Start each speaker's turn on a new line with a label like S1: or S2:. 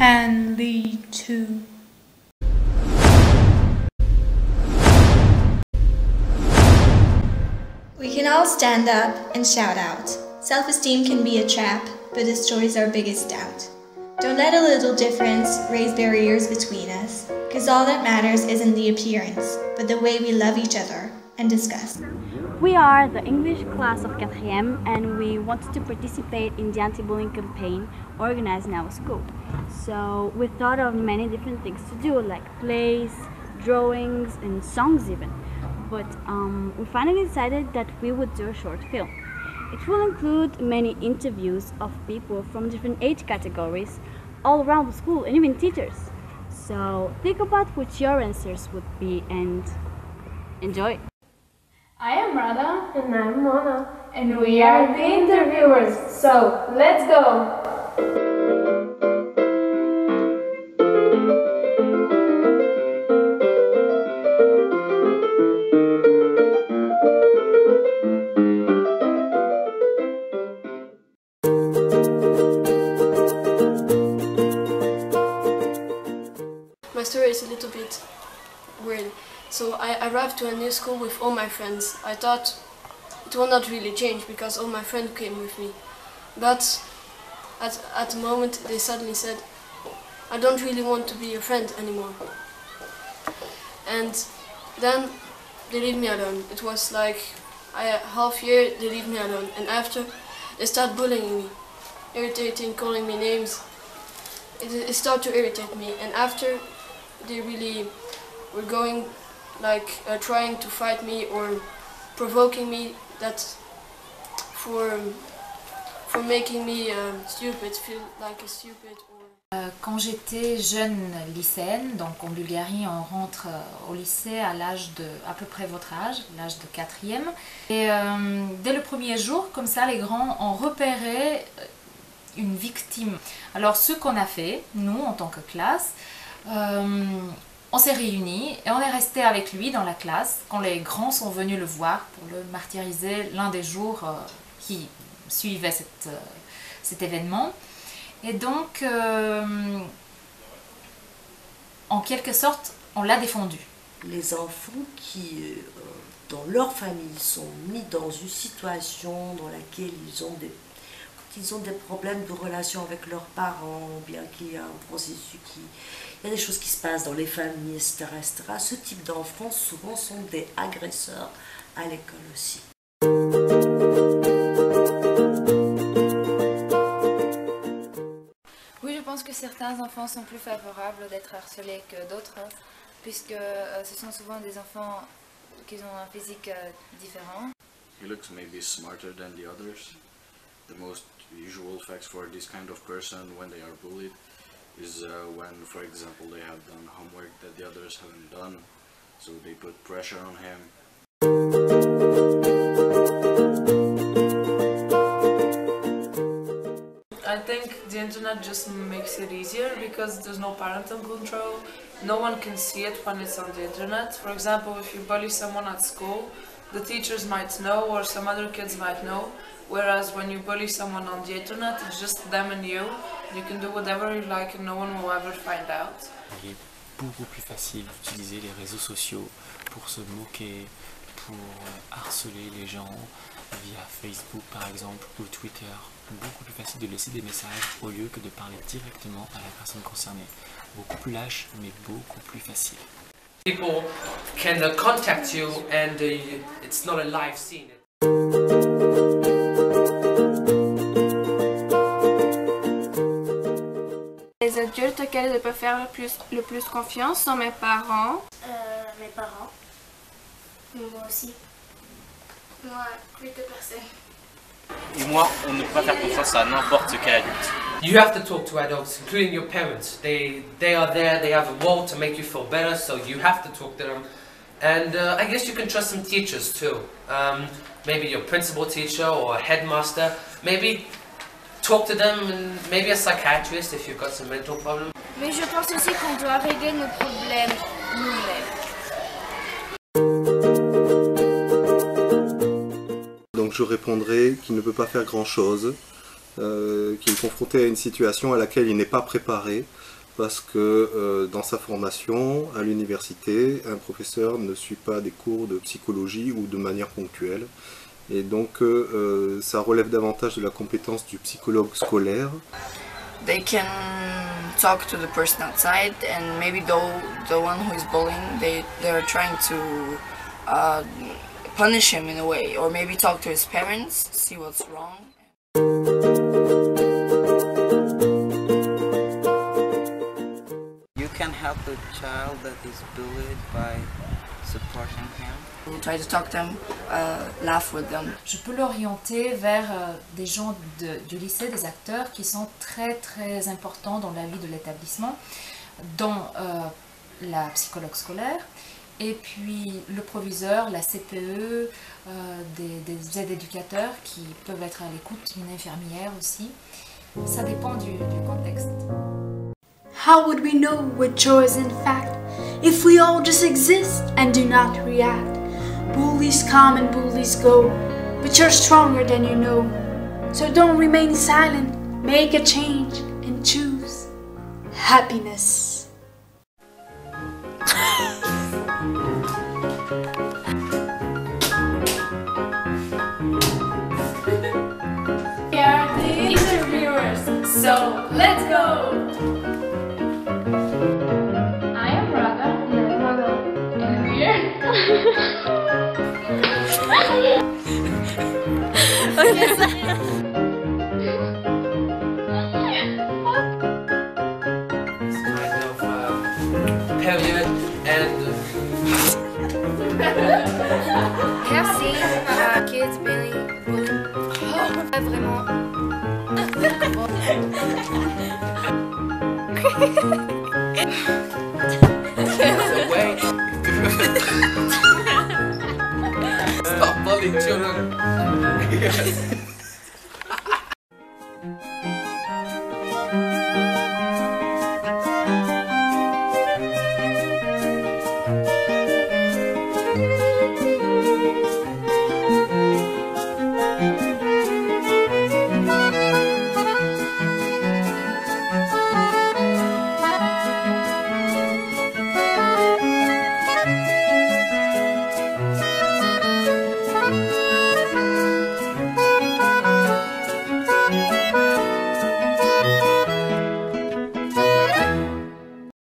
S1: can lead to.
S2: We can all stand up and shout out. Self-esteem can be a trap, but destroys our biggest doubt. Don't let a little difference raise barriers between us, because all that matters isn't the appearance, but the way we love each other and discuss.
S3: We are the English class of 4e and we wanted to participate in the anti-bullying campaign organized in our school. So we thought of many different things to do, like plays, drawings and songs even. But we finally decided that we would do a short film. It will include many interviews of people from different age categories all around the school and even teachers. So think about what your answers would be and enjoy.
S4: I am Radha.
S5: And I'm Mona.
S4: And we are the interviewers. So, let's go!
S5: My story is a little bit weird. So I arrived to a new school with all my friends. I thought it will not really change because all my friends came with me. But at the moment they suddenly said, I don't really want to be your friend anymore. And then they leave me alone. It was like half year they leave me alone. And after they start bullying me, irritating, calling me names. It started to irritate me. And after they really were going trying to fight me or provoking me, that for making me stupid, feel like a stupid.
S6: Quand j'étais jeune lycéenne, donc en Bulgarie on rentre au lycée à l'âge de à peu près votre âge, l'âge de 4e. Et dès le premier jour, comme ça les grands ont repéré une victime. Alors ce qu'on a fait, nous en tant que classe, on s'est réunis et on est resté avec lui dans la classe quand les grands sont venus le voir pour le martyriser l'un des jours qui suivait cet événement. Et donc, en quelque sorte, on l'a défendu.
S7: Les enfants qui, dans leur famille, sont mis dans une situation dans laquelle ils ont des problèmes de relation avec leurs parents, bien qu'il y a un processus il y a des choses qui se passent dans les familles, etc., etc. Ce type d'enfants, souvent, sont des agresseurs à l'école aussi.
S8: Oui, je pense que certains enfants sont plus favorables d'être harcelés que d'autres, puisque ce sont souvent des enfants qui ont un physique différent.
S9: He looks maybe smarter than the others. The most usual facts for this kind of person when they are bullied is when, for example, they have done homework that the others haven't done, so they put pressure on him.
S10: I think the internet just makes it easier because there's no parental control. No one can see it when it's on the internet. For example, if you bully someone at school, the teachers might know or some other kids might know. Whereas when you bully someone on the internet, it's just them and you. You can do whatever you like and no one will ever find out.
S11: Il est beaucoup plus facile d'utiliser les réseaux sociaux pour se moquer, pour harceler les gens via Facebook par exemple ou Twitter. Beaucoup plus facile de laisser des messages au lieu que de parler directement à la personne concernée. Beaucoup plus lâche mais beaucoup plus facile.
S12: People can contact you and it's not a live scene.
S13: Les adultes auxquels je peux faire le plus confiance sont mes parents.
S14: Mes parents. Moi aussi.
S13: Moi, plus de personne.
S15: Et moi, on ne peut pas faire confiance à n'importe quel adulte.
S12: You have to talk to adults, including your parents. They are there, they have a role to make you feel better, so you have to talk to them. And I guess you can trust some teachers too. Maybe your principal teacher or a headmaster. Maybe talk to them and maybe a psychiatrist if you've got some mental problems.
S13: Mais je pense aussi qu'on doit régler nos problèmes nous-mêmes.
S16: Donc je répondrai qu'il ne peut pas faire grand chose, qu'il est confronté à une situation à laquelle il n'est pas préparé, parce que dans sa formation à l'université, un professeur ne suit pas des cours de psychologie ou de manière ponctuelle. Et donc ça relève davantage de la compétence du psychologue scolaire.
S17: They can talk to the person outside, and maybe the one who is bullying, they're trying to punish him in a way, or maybe talk to his parents, see what's wrong.
S18: You can help a child that is bullied by supporting him.
S17: We'll try to talk to them, laugh with them.
S6: Je peux l'orienter vers des gens du lycée, des acteurs qui sont très très importants dans la vie de l'établissement, dont la psychologue scolaire, et puis le proviseur, la CPE, des aides éducateurs qui peuvent être à l'écoute, une infirmière aussi. Ça dépend du contexte.
S1: How would we know what joy is in fact if we all just exist and do not react? Bullies come and bullies go, but you're stronger than you know. So don't remain silent, make a change and choose happiness.
S4: We are the interviewers, so let's go! I am Raga, and I'm Raga, and we're...
S12: Period and
S8: Have seen kids being bullied. Vraiment.
S12: Stop bullying children. Yes.